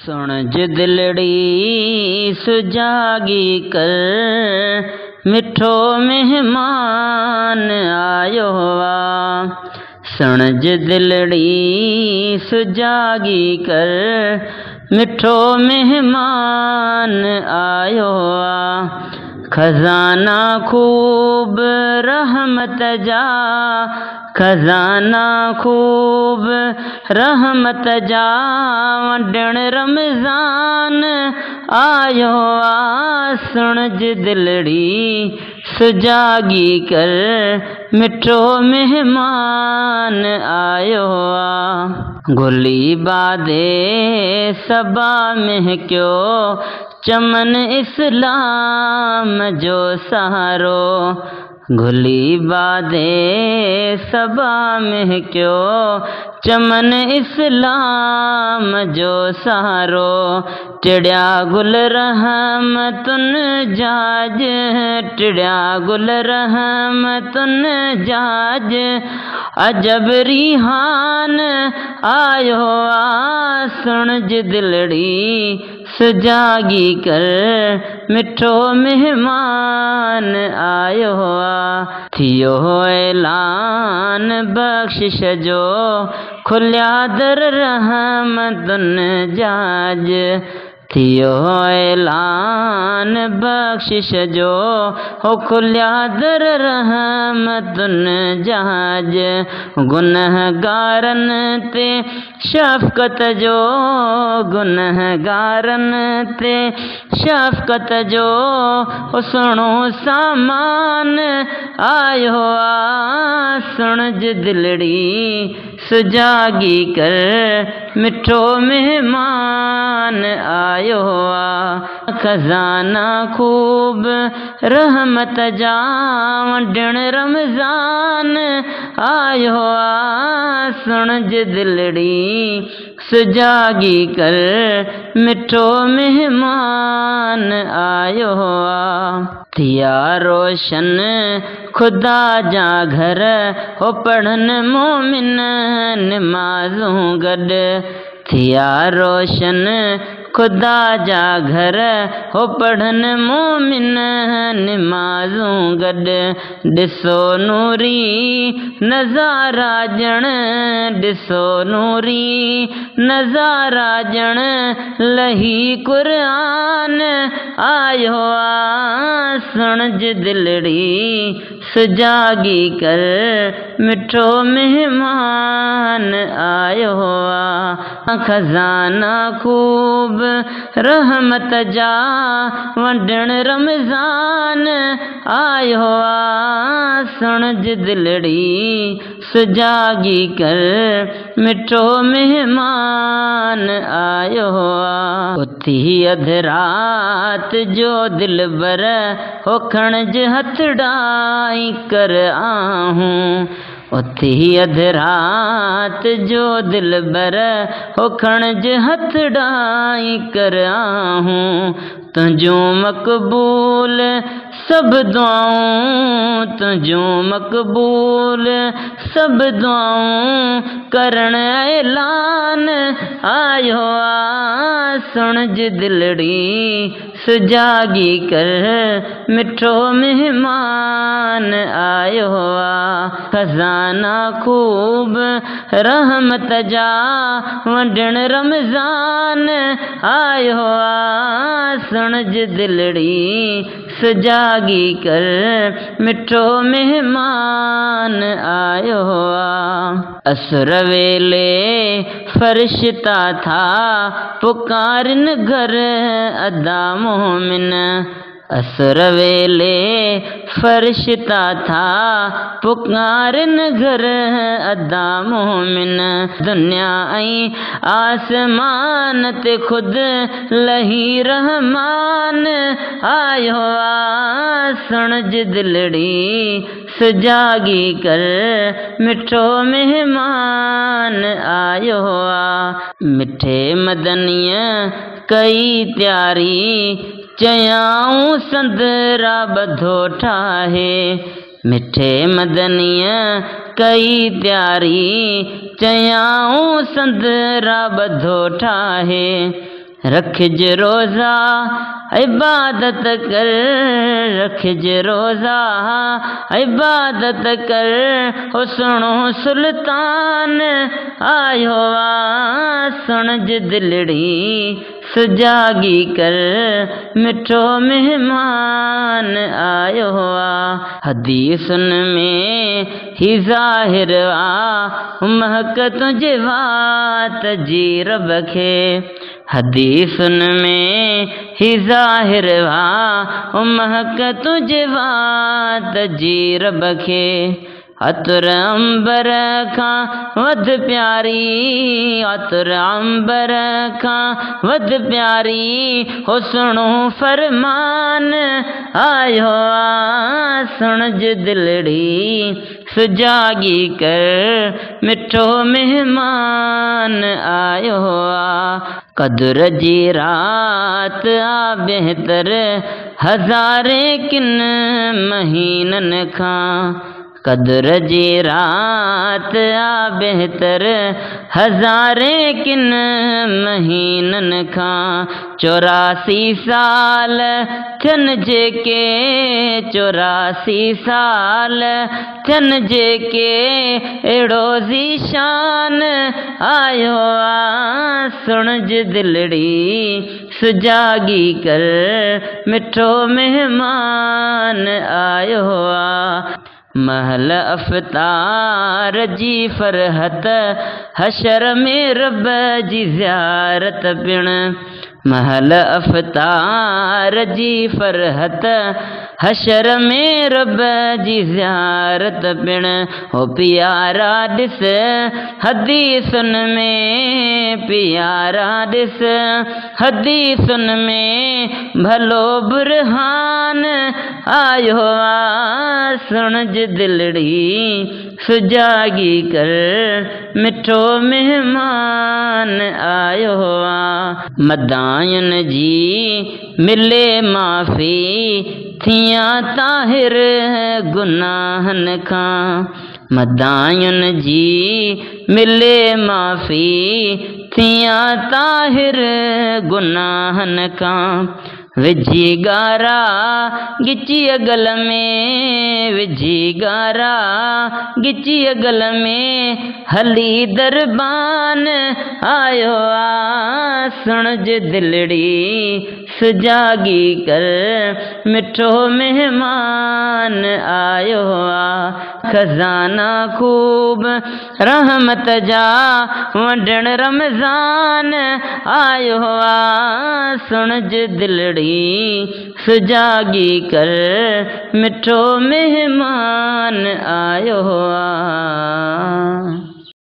सुन ज दिलड़ी सुजागी कर, मिठो मेहमान आयो आ। सुन ज दिलड़ी सुजागी कर, मिठो मेहमान आयो आ। खजाना खूब रहमत जा, खजाना खूब रहमत जा, वंडण रमज़ान आयो आ। सुन ज दिलड़ी सुजागी कर, मिठो मेहमान आयो आ। गुली बादे सबा महक्यो, चमन इस्लाम जो सहारो। गुली बादे सबा महक्यो, चमन इस्लाम जो सहारो। टिड़िया गुल रहमतुन जाज, टिड़िया गुल रहमतुन जाज, अजब रिहान आयो आ। सुन ज दिलड़ी सुजागी कर, मिठो मेहमान आयो आ। थियो ऐलान बख्शिश जो, खुलिया दर रहमतुन जाज। थियो ऐलान बख्शिश जो, हो खुलिया दर रहमतुन जाज। गुनहगारन ते शफ़क़त जो, गुनहगारन ते शफ़क़त जो, सुणो सामान आयो आ। सुन ज दिलड़ी सुजागी कर, मिठो मेहमान आयो आ। खजाना खूब रहमत जा, वंडण रमज़ान आयो आ। सुन ज दिलड़ी सुजागी कर, मिठो मेहमान आयो आ। थिया रोशन खुदा जा घर, हो पढ़न मोमिन नमाज़ूं गॾ। थिया रोशन खुदा जा घर, हो पढ़न मोमिन नमाज़ूं गॾ। ॾिसो नूरी नज़ारा ॼण, ॾिसो नूरी नज़ारा ॼण, लही क़ुरान आयो आ। सुन ज दिलड़ी सुजागी कर, मिठो मेहमान आयो आ। खजाना खूब रहमत जा, वंडण रमज़ान आयो आ। सुन ज दिलड़ी सुजागी कर, मिठो मेहमान आयो आ। उथी अध रात जो दिलबर, हो खणज हथड़ाई कर आहूं। उथी अध रात जो दिलबर, हो खणज हथड़ाई कर आहूं। तुझूं मक़बूल सब दुआऊं, तुझूं मक़बूल सब दुआऊं, करण ऐलान आयो आ। सुन ज दिलड़ी सुजागी कर, मिठो मेहमान आयो आ। खजाना खूब रहमत जा, वंडण रमज़ान आयो आ। सुन ज दिलड़ी सुजागी कर, मिठो मेहमान आयो आ। असुर वेले फरिश्ता था, पुकारन घर अदा मोमिन। असुर वेले फरिश्ता था, पुकारन घर अदा मोमिन। दुनिया ऐं आसमान ते खुद लही रहमान आयो आ। सुन ज दिलड़ी सुजागी कर, मिठो मेहमान आयो आ। मिठे मदनीय कई त्यारी, चयाऊं संदरा बधो ठाहे। मिठे मदनीय कई त्यारी, चयाऊं संदरा बधो ठाहे। रखिज रोज़ा इबादत कर, रखिज रोज़ा इबादत कर। हो सुनो सुल्तान आयो आ, सुन जे दिलड़ी सुजागी कर, मिठो मेहमान आयो आ। हदीसन में ही ज़ाहिर आ, महक तुझे वात जी रब खे। हदीसन में ही ज़ाहिर आ, महक तुझे वात जी रब खे। अतुर अंबर खां वध प्यारी, अतुर अंबर खां वध प्यारी। हो सुनो फरमान आयो आ, सुन जे दिलड़ी सुजागी कर, मिठो मेहमान आयो आ। कदर जी रात आ बेहतर हज़ारे किन महीनन खां। कदर जी रात आ बेहतर हज़ारे किन महीनन खां। 84 साल थियन जेके, 84 साल थियन जेके, एड़ो ज़ीशान आयो आ। सुन जे दिलड़ी सुजागी कर, मिठो मेहमान आयो आ। महल अफ्तार जी फरहत, हशर में रब जी ज़ियारत पिण। महल अफ्तार जी फरहत, हशर में रब जी ज़ियारत पिण। हो प्यारा ॾिस हदीसन में, प्यारा ॾिस हदीसन में, भलो बुरहान आयो आ। सुन जे दिलड़ी सुजागी कर, मिठो मेहमान आयो आ। मदायुन जी मिले माफ़ी, थिया ताहिर गुनाहन खां। मदायुन जी मिले माफ़ी, थिया ताहिर गुनाहन खां। विझी गारा गिची अगल में, विझी गारा गिची अगल में, हली दरबान आयो आ। सुन जे दिलड़ी सुजागी कर, मिठो मेहमान आयो आ। खजाना खूब रहमत जा वंडण रमज़ान आयो आ। सुन जे दिलड़ी सुजागी कर, मिठो मेहमान आयो आ।